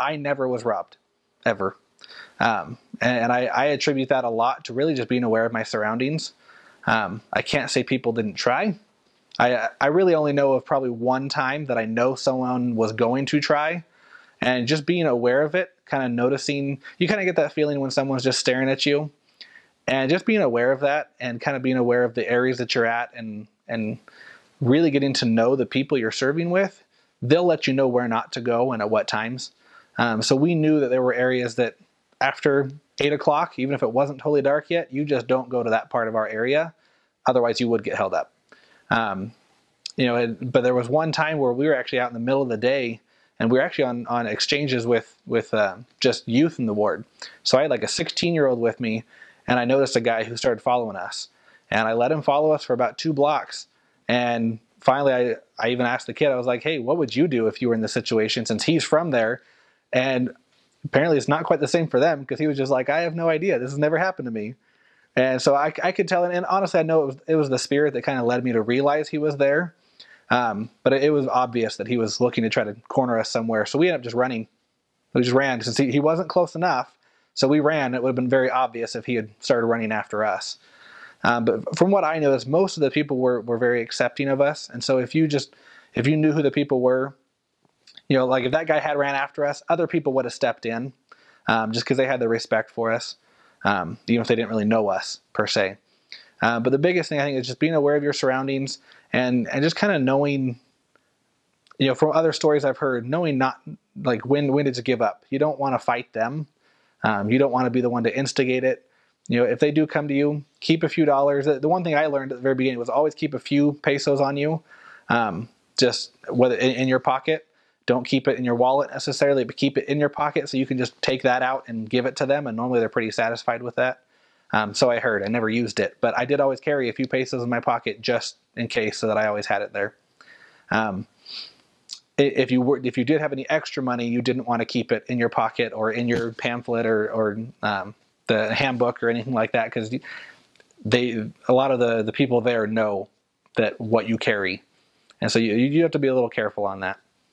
I never was robbed, ever. And I attribute that a lot to really just being aware of my surroundings. I can't say people didn't try. I really only know of probably one time that I know someone was going to try, and just being aware of it, kind of noticing, you kind of get that feeling when someone's just staring at you, and just being aware of that and kind of being aware of the areas that you're at, and really getting to know the people you're serving with, they'll let you know where not to go and at what times. So we knew that there were areas that after 8 o'clock, even if it wasn't totally dark yet, you just don't go to that part of our area. Otherwise you would get held up. But there was one time where we were actually out in the middle of the day, and we were actually on exchanges with just youth in the ward. So I had like a 16-year-old with me, and I noticed a guy who started following us, and I let him follow us for about 2 blocks. And finally, I even asked the kid, I was like, hey, what would you do if you were in this situation, since he's from there? And apparently it's not quite the same for them, because he was just like, I have no idea. This has never happened to me. And so I could tell, and honestly, I know it was the spirit that kind of led me to realize he was there. But it was obvious that he was looking to try to corner us somewhere. So we ended up just running. We just ran, since he wasn't close enough. So we ran. It would have been very obvious if he had started running after us. But from what I know, is most of the people were very accepting of us. And so if you knew who the people were, like if that guy had ran after us, other people would have stepped in, just because they had the respect for us, even if they didn't really know us per se. But the biggest thing I think is just being aware of your surroundings, and just kind of knowing, from other stories I've heard, knowing not like when to give up. You don't want to fight them. You don't want to be the one to instigate it. If they do come to you, keep a few dollars. The one thing I learned at the very beginning was always keep a few pesos on you, just whether in your pocket. Don't keep it in your wallet necessarily, but keep it in your pocket so you can just take that out and give it to them. And normally they're pretty satisfied with that. So I heard. I never used it, but I did always carry a few pesos in my pocket just in case, so that I always had it there. If you did have any extra money, you didn't want to keep it in your pocket or in your pamphlet or the handbook or anything like that, because a lot of the people there know that what you carry, and so you have to be a little careful on that.